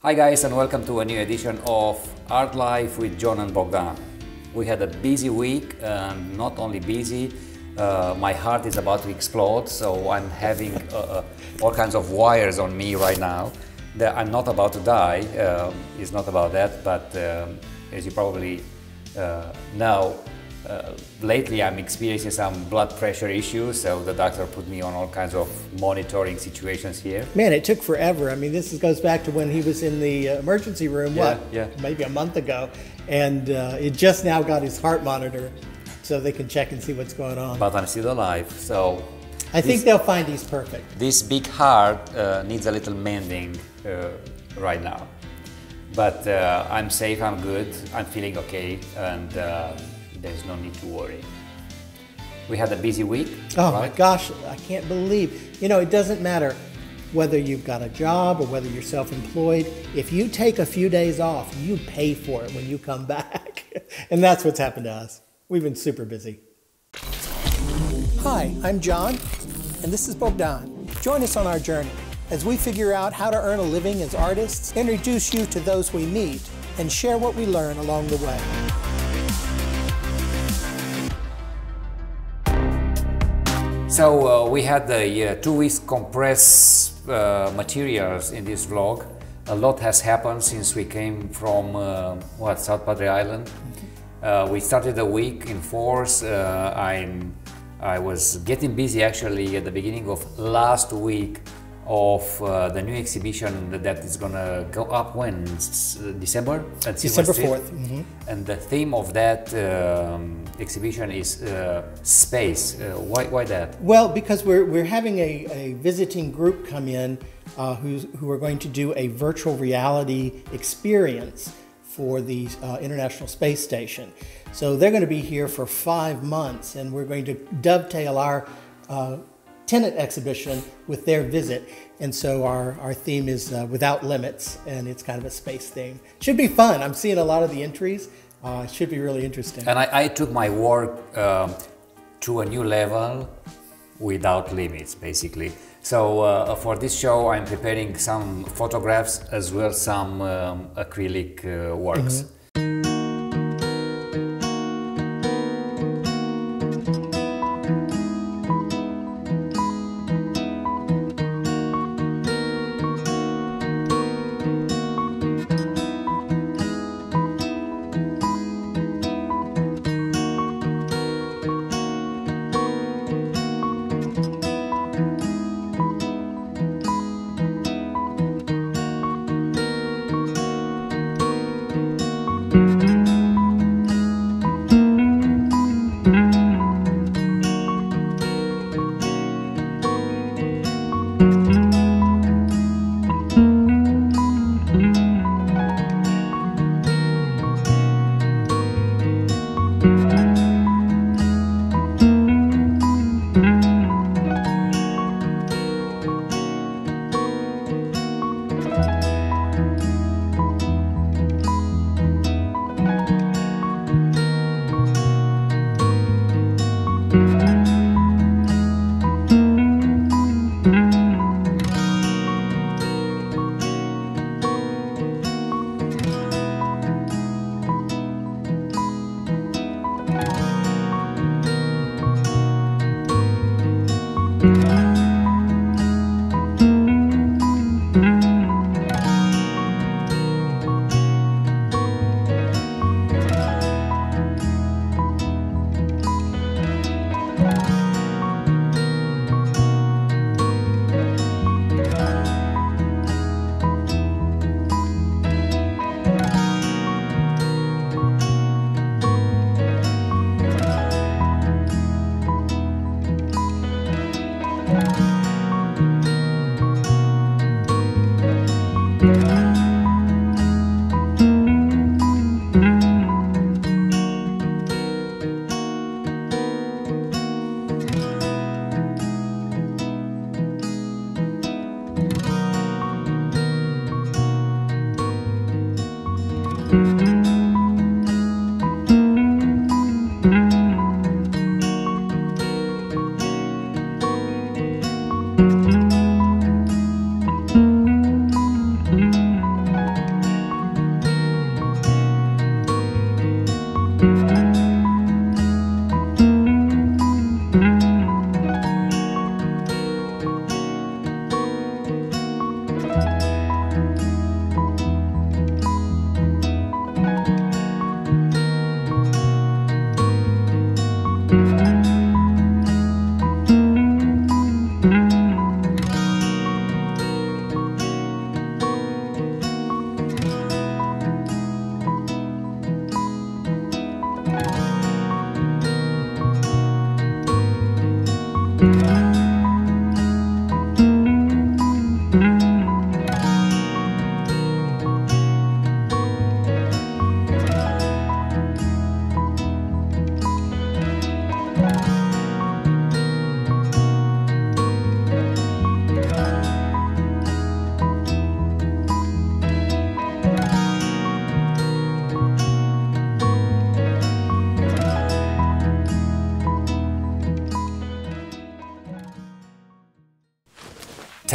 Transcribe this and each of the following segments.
Hi guys, and welcome to a new edition of Art Life with John and Bogdan. We had a busy week, and not only busy, my heart is about to explode, so I'm having all kinds of wires on me right now. I'm not about to die, it's not about that, but as you probably know, lately I'm experiencing some blood pressure issues, so the doctor put me on all kinds of monitoring situations here. Man, it took forever. I mean, this goes back to when he was in the emergency room, maybe a month ago, and it just now got his heart monitor so they can check and see what's going on. But I'm still alive, so... I think they'll find he's perfect. This big heart needs a little mending right now. But I'm safe, I'm good, I'm feeling okay, and there's no need to worry. We had a busy week. Oh right? My gosh, I can't believe. You know, it doesn't matter whether you've got a job or whether you're self-employed. If you take a few days off, you pay for it when you come back. And that's what's happened to us. We've been super busy. Hi, I'm John, and this is Bogdan. Join us on our journey as we figure out how to earn a living as artists, introduce you to those we meet, and share what we learn along the way. So we had the 2 weeks compressed materials in this vlog. A lot has happened since we came from South Padre Island. We started the week in force. I was getting busy actually at the beginning of last week of the new exhibition that is gonna go up when? December? December 4th. Mm-hmm. And the theme of that exhibition is space. Why that? Well, because we're having a visiting group come in who are going to do a virtual reality experience for the International Space Station. So they're going to be here for 5 months, and we're going to dovetail our tenant exhibition with their visit. And so our theme is Without Limits, and it's kind of a space theme. Should be fun. I'm seeing a lot of the entries. It should be really interesting. And I took my work to a new level without limits, basically. So for this show, I'm preparing some photographs as well as some acrylic works. Mm-hmm.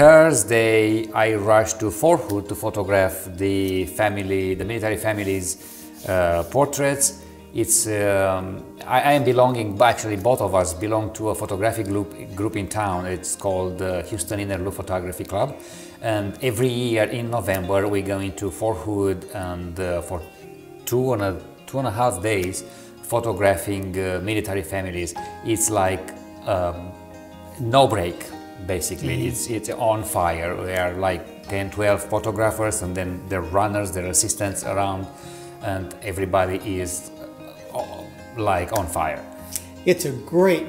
Thursday, I rushed to Fort Hood to photograph the military family's portraits. It's I am belonging, actually both of us belong to a photography group in town. It's called Houston Inner Loop Photography Club, and every year in November we go into Fort Hood and for two and a half days photographing military families. It's like no break, basically. It's on fire. There are like 10, 12 photographers, and then their runners, their assistants around, and everybody is like on fire. It's a great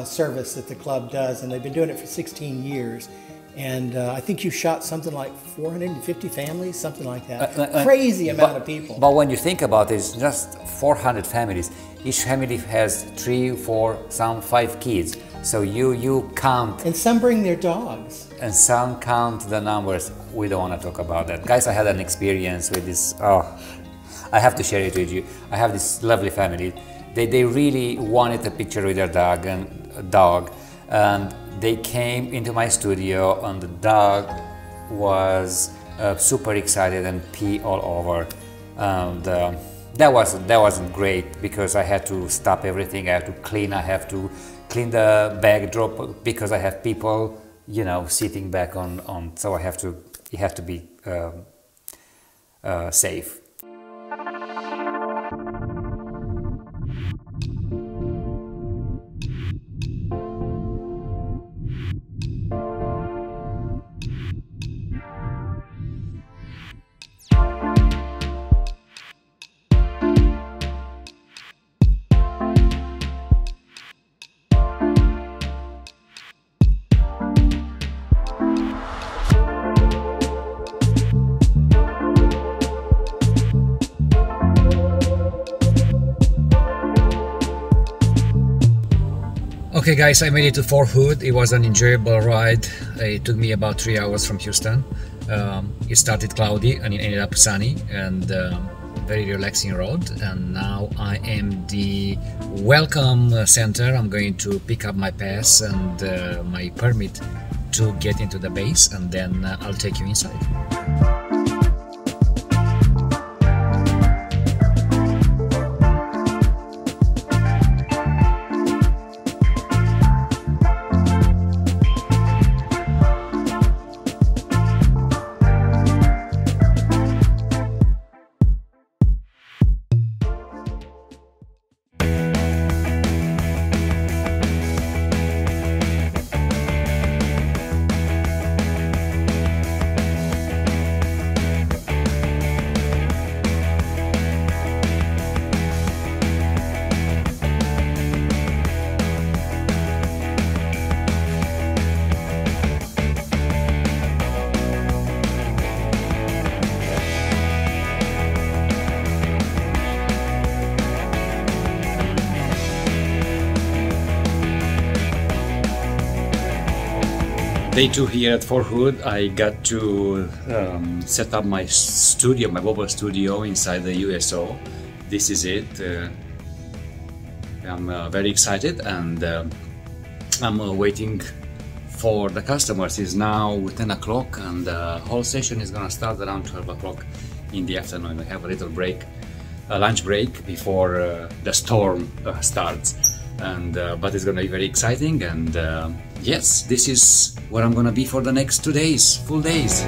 service that the club does, and they've been doing it for 16 years. And I think you shot something like 450 families, something like that. Crazy amount of people. But when you think about it, it's just 400 families. Each family has 3, 4, some 5 kids. So you count. And some bring their dogs. And some count the numbers. We don't want to talk about that. Guys, I had an experience with this. I have to share it with you. I have this lovely family. They really wanted a picture with their dog, and they came into my studio, and the dog was super excited and pee all over. And that wasn't great, because I had to stop everything. I have to clean. I have to clean the backdrop because I have people, you know, sitting back on. So I have to. You have to be safe. Okay guys, I made it to Fort Hood. It was an enjoyable ride. It took me about 3 hours from Houston. It started cloudy and it ended up sunny, and very relaxing road. And now I am the welcome center. I'm going to pick up my pass and my permit to get into the base, and then I'll take you inside. Day 2 here at Fort Hood. I got to set up my studio, my mobile studio inside the USO. This is it. I'm very excited, and I'm waiting for the customers. It's now 10 o'clock, and the whole session is gonna start around 12 o'clock in the afternoon. We have a little break, a lunch break before the storm starts. And but it's gonna be very exciting, and yes, this is where I'm gonna be for the next 2 days, full days.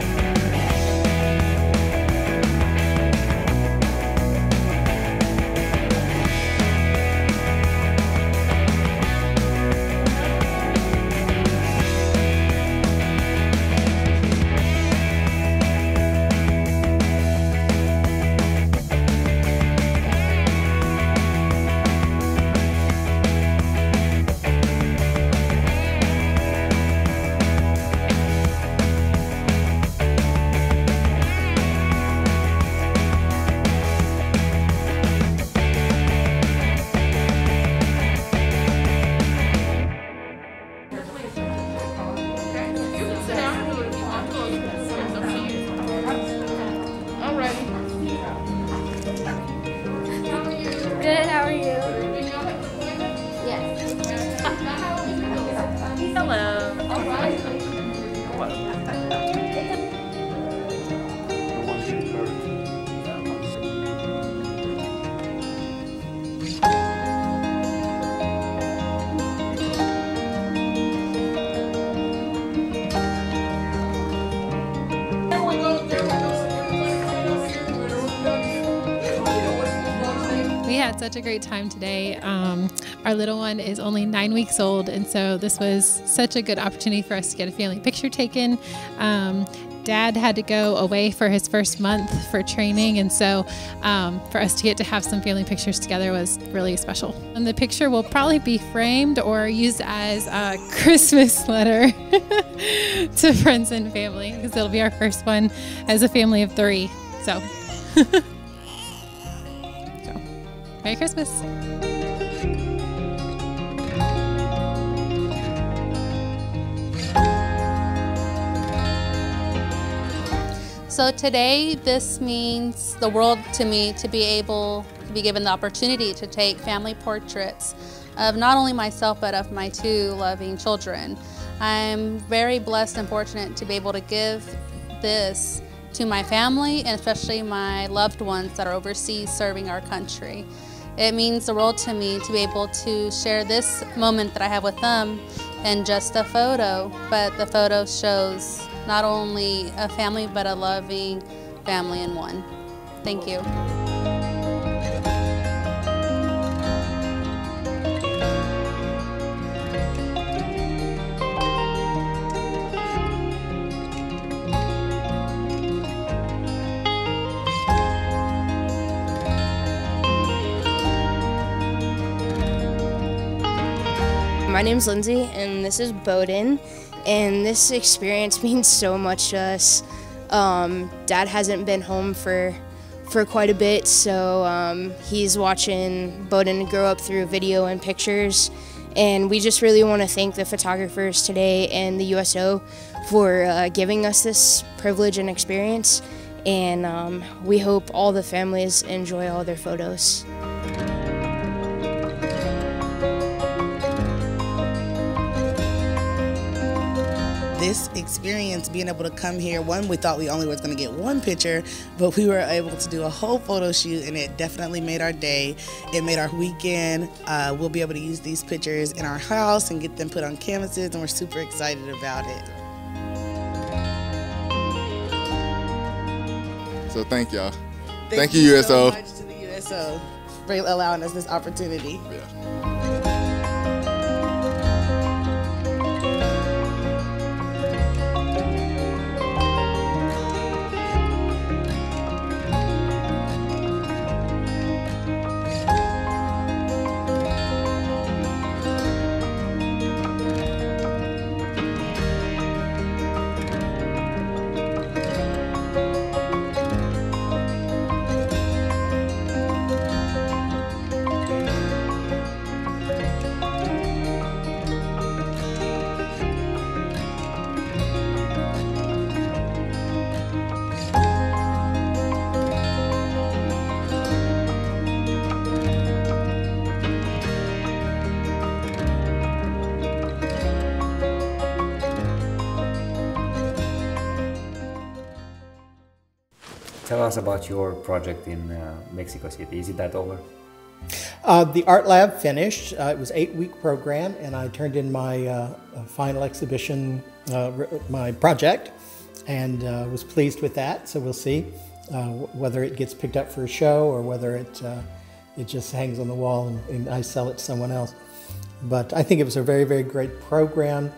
had such a great time today. Our little one is only 9 weeks old, and so this was such a good opportunity for us to get a family picture taken. Dad had to go away for his first month for training, and so for us to get to have some family pictures together was really special. And the picture will probably be framed or used as a Christmas letter to friends and family, because it'll be our first one as a family of 3. So, Merry Christmas. So today, this means the world to me to be able to be given the opportunity to take family portraits of not only myself, but of my 2 loving children. I'm very blessed and fortunate to be able to give this to my family, and especially my loved ones that are overseas serving our country. It means the world to me to be able to share this moment that I have with them in just a photo, but the photo shows not only a family, but a loving family in one. Thank you. My name's Lindsay, and this is Bogdan, and this experience means so much to us. Dad hasn't been home for quite a bit, so he's watching Bogdan grow up through video and pictures, and we just really want to thank the photographers today and the USO for giving us this privilege and experience, and we hope all the families enjoy all their photos. This experience, being able to come here, we thought we only was going to get 1 picture, but we were able to do a whole photo shoot, and it definitely made our day. It made our weekend. We'll be able to use these pictures in our house and get them put on canvases, and we're super excited about it. So thank y'all. Thank you, USO. So much to the USO for allowing us this opportunity. Yeah. Tell us about your project in Mexico City. Is it that over? The art lab finished. It was an 8-week program, and I turned in my final exhibition, my project, and was pleased with that. So we'll see whether it gets picked up for a show or whether it just hangs on the wall and I sell it to someone else. But I think it was a very, very great program.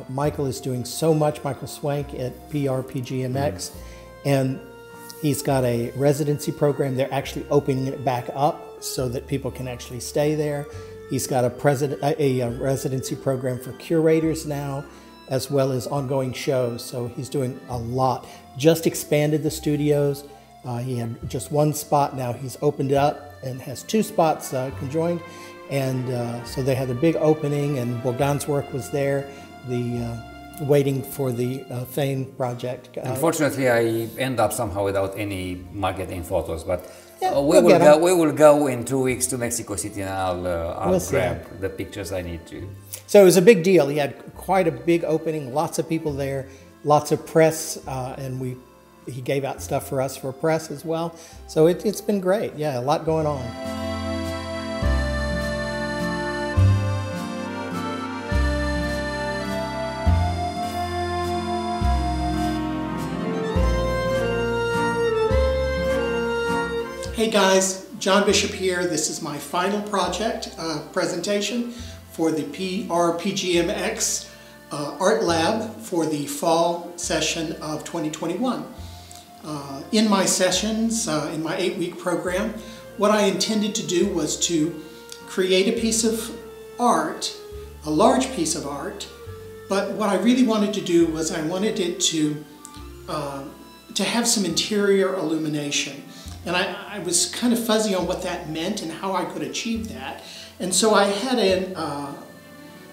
Michael is doing so much, Michael Swank at PRPGMX, and he's got a residency program. They're actually opening it back up so that people can actually stay there. He's got a residency program for curators now, as well as ongoing shows. So he's doing a lot. Just expanded the studios. He had just 1 spot. Now he's opened it up and has 2 spots conjoined. And so they had a big opening, and Bogdan's work was there. Waiting for the Fame project. Unfortunately, I end up somehow without any marketing photos, but yeah, we will go in 2 weeks to Mexico City, and I'll grab the pictures I need to. So it was a big deal. He had quite a big opening, lots of people there, lots of press, and he gave out stuff for us for press as well. So it's been great. Yeah, a lot going on. Hey guys, John Bishop here. This is my final project presentation for the PGMX Art Lab for the fall session of 2021. In my sessions, in my 8-week program, what I intended to do was to create a piece of art, a large piece of art, but what I really wanted to do was I wanted it to have some interior illumination. And I was kind of fuzzy on what that meant and how I could achieve that. And so I had an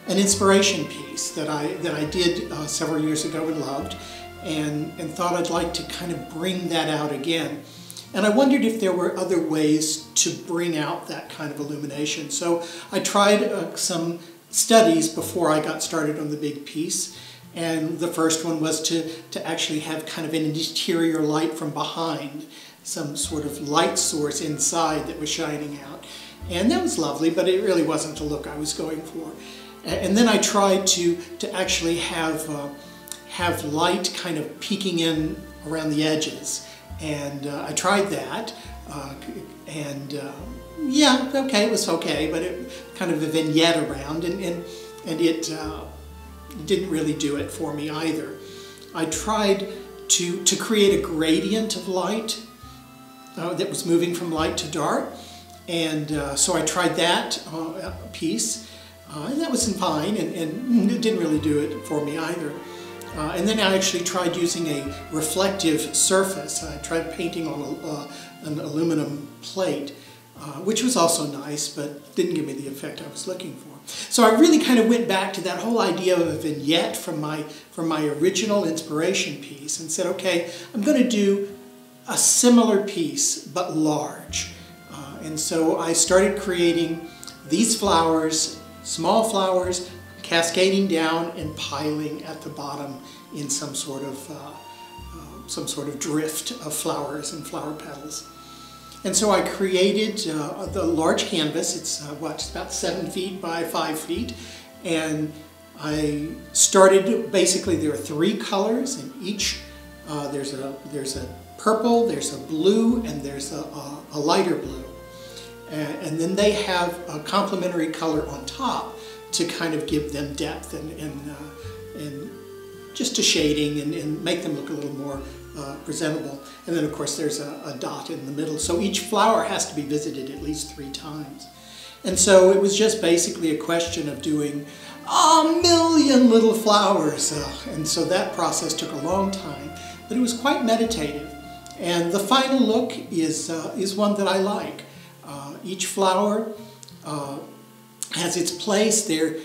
inspiration piece that I did several years ago and loved, and thought I'd like to kind of bring that out again. And I wondered if there were other ways to bring out that kind of illumination. So I tried some studies before I got started on the big piece. And the first one was to actually have kind of an interior light from behind, some sort of light source inside that was shining out. And that was lovely, but it really wasn't the look I was going for. And then I tried to actually have light kind of peeking in around the edges. And I tried that, yeah, okay, it was okay, but it kind of a vignette around, and it didn't really do it for me either. I tried to create a gradient of light that was moving from light to dark, and so I tried that piece, and that was fine, and it didn't really do it for me either. And then I actually tried using a reflective surface. I tried painting on an aluminum plate, which was also nice, but didn't give me the effect I was looking for. So I really kind of went back to that whole idea of a vignette from my original inspiration piece and said, okay, I'm going to do a similar piece, but large. And so I started creating these flowers, small flowers, cascading down and piling at the bottom in some sort of drift of flowers and flower petals. And so I created the large canvas. It's about 7 feet by 5 feet, and I started, basically there are 3 colors, and each there's a purple, there's a blue, and there's a lighter blue, and then they have a complementary color on top to kind of give them depth and just a shading and make them look a little more presentable. And then of course there's a dot in the middle. So each flower has to be visited at least 3 times. And so it was just basically a question of doing a million little flowers. And so that process took a long time, but it was quite meditative. And the final look is one that I like. Each flower has its place there.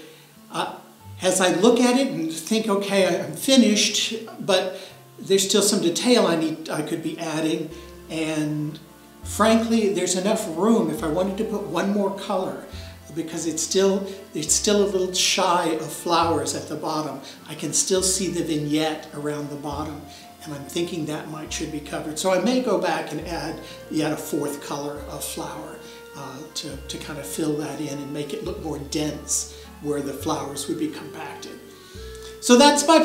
As I look at it and think, okay, I'm finished, but there's still some detail I could be adding, and frankly, there's enough room if I wanted to put one more color, because it's still a little shy of flowers at the bottom. I can still see the vignette around the bottom, and I'm thinking that should be covered. So I may go back and add yet a 4th color of flower to kind of fill that in and make it look more dense where the flowers would be compacted. So that's my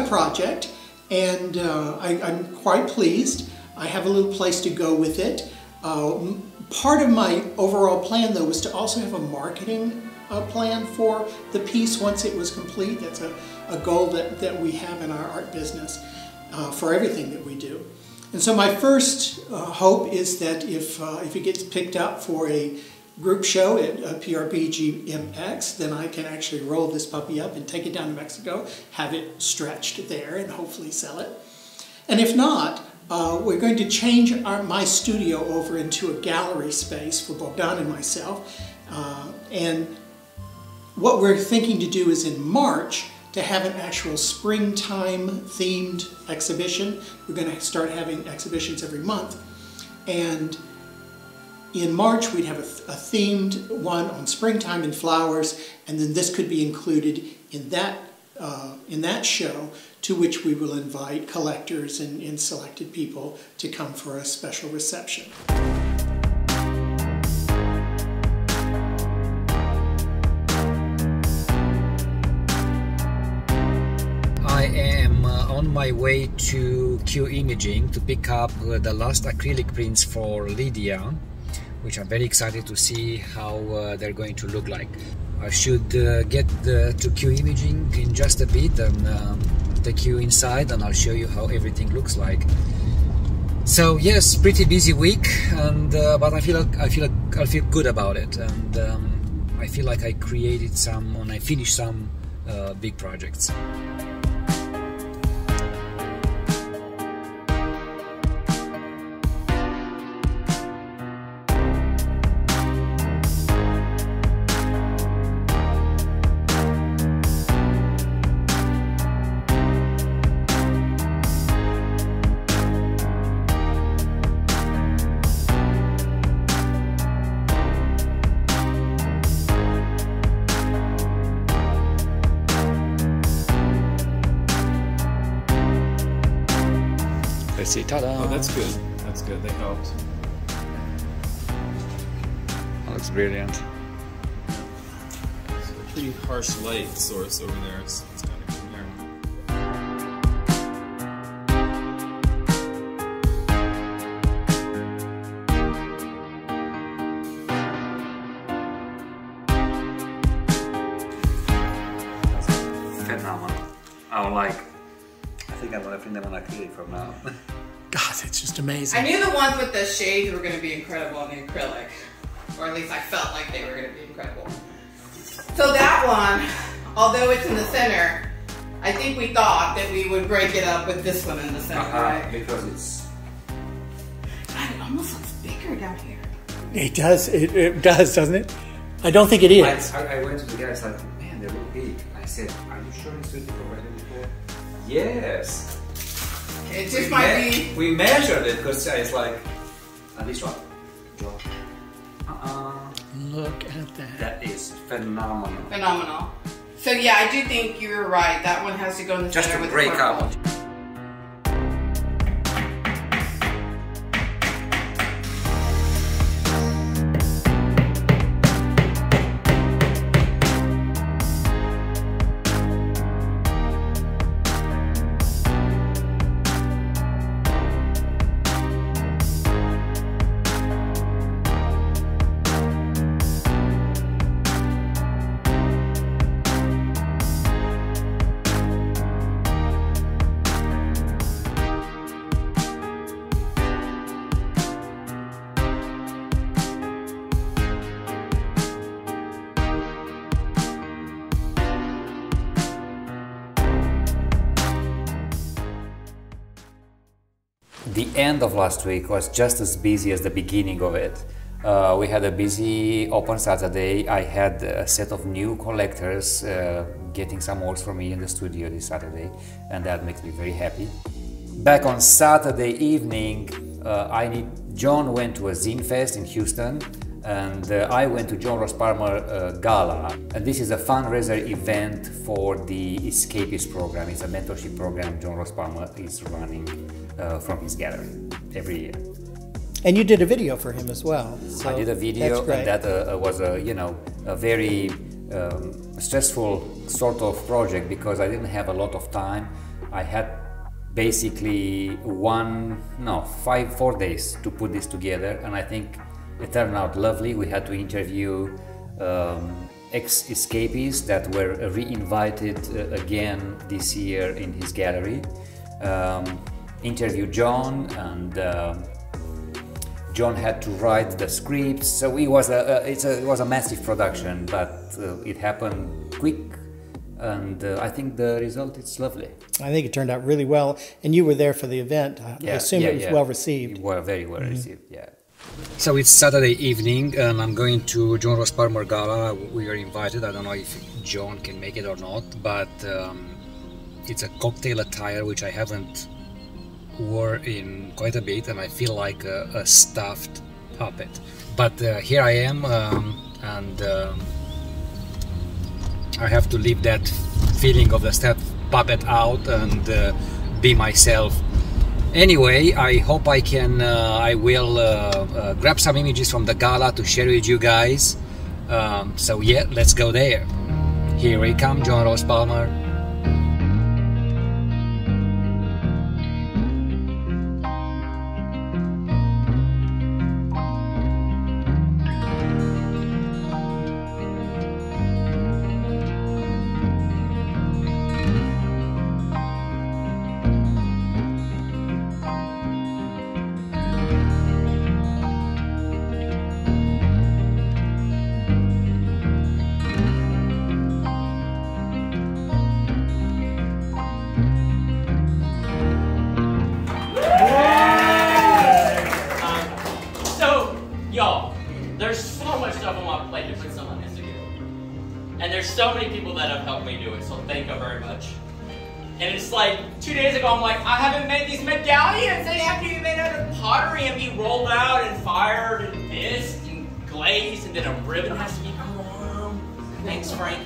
project, and I'm quite pleased. I have a little place to go with it. Part of my overall plan, though, was to also have a marketing plan for the piece once it was complete. That's a goal that we have in our art business for everything that we do. And so my first hope is that if it gets picked up for a group show at PRPGMX, then I can actually roll this puppy up and take it down to Mexico, have it stretched there, and hopefully sell it. And if not, we're going to change my studio over into a gallery space for Bogdan and myself. And what we're thinking to do is in March to have an actual springtime themed exhibition. We're going to start having exhibitions every month. And in March, we'd have a themed one on springtime and flowers, and then this could be included in that show, to which we will invite collectors and selected people to come for a special reception. I am on my way to Q Imaging to pick up the last acrylic prints for Lydia. which I'm very excited to see how they're going to look like. I should get to Q imaging in just a bit and take you inside, and I'll show you how everything looks like. So yes, pretty busy week, and but I feel good about it, and I feel like I created some and I finished some big projects. Let's see, ta-da! Oh, that's good. That's good. They helped. That looks brilliant. It's a pretty harsh light source over there. It's kind of cool there. Phenomenal. I think I'm gonna print them on acrylic from now. God, it's just amazing. I knew the ones with the shades were going to be incredible on the acrylic, or at least I felt like they were going to be incredible. So that one, although it's in the center, I think we thought that we would break it up with this one in the center, right? Because it's... God, it almost looks bigger down here. It does. It does, doesn't it? I don't think it is. I went to the guy, it's like, man, they look big. I said, are you sure it's suitable for before? Yes. It just might be. We measured it because it's like, this one. Look at that. That is phenomenal. Phenomenal. So yeah, I do think you're right. That one has to go in the Just center to with break purple. up. The end of last week was just as busy as the beginning of it. We had a busy open Saturday. I had a set of new collectors getting some works for me in the studio this Saturday, and that makes me very happy. Back on Saturday evening, John went to a Zine Fest in Houston, and I went to John Ross Palmer Gala. And this is a fundraiser event for the Escapist program. It's a mentorship program John Ross Palmer is running from his gallery every year. And you did a video for him as well. So I did a video, and that was a very stressful sort of project because I didn't have a lot of time. I had basically 4 days to put this together, and I think it turned out lovely. We had to interview ex-escapees that were re-invited again this year in his gallery. Interview John, and John had to write the scripts. So it was a massive production, but it happened quick, and I think the result is lovely. I think it turned out really well, and you were there for the event. I assume it was well received. It was very well received, yeah. So it's Saturday evening, and I'm going to John Ross Palmer Gala. We are invited. I don't know if John can make it or not, but it's a cocktail attire which I haven't wore in quite a bit, and I feel like a stuffed puppet. But here I am, and I have to leave that feeling of the stuffed puppet out and be myself. Anyway, I hope I will grab some images from the gala to share with you guys. So yeah, let's go there. Here we come, John Ross Palmer. so many people that have helped me do it, so thank you very much. And it's like 2 days ago, I'm like, I haven't made these medallions. They have to be made out of pottery and be rolled out and fired and this and glazed, and then a ribbon has to be warm. Thanks, Frank.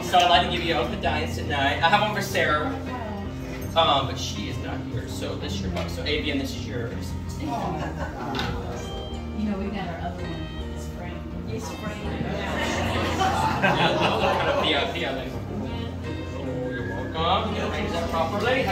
So I'd like to give you both medallions tonight. I have one for Sarah, but she is not here, so this is your box. So Avian, this is yours. You know, we got our other one. It's framed. It's framed. Yeah, the other. Oh, you're welcome. You can arrange that properly.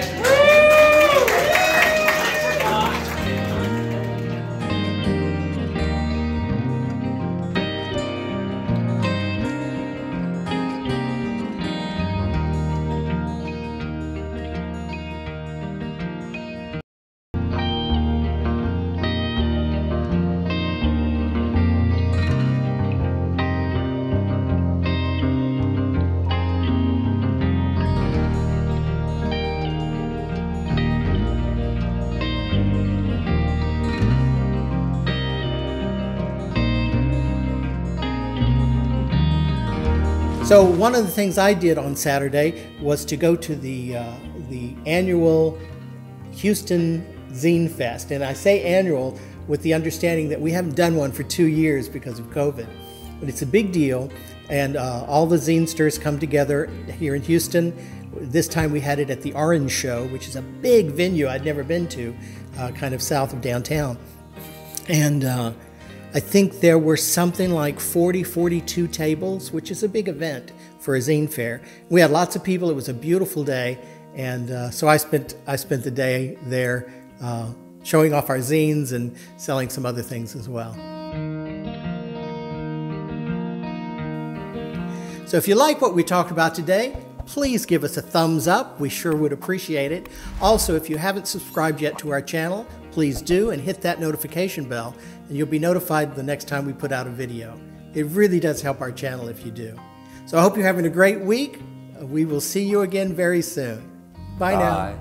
So one of the things I did on Saturday was to go to the annual Houston Zine Fest. And I say annual with the understanding that we haven't done one for 2 years because of COVID. But it's a big deal, and all the zinesters come together here in Houston. This time we had it at the Orange Show, which is a big venue I'd never been to, kind of south of downtown. And I think there were something like 42 tables, which is a big event for a zine fair. We had lots of people. It was a beautiful day, and so I spent the day there showing off our zines and selling some other things as well. So if you like what we talked about today, please give us a thumbs up. We sure would appreciate it. Also, if you haven't subscribed yet to our channel, please do, and hit that notification bell, and you'll be notified the next time we put out a video. It really does help our channel if you do. So I hope you're having a great week. We will see you again very soon. Bye now.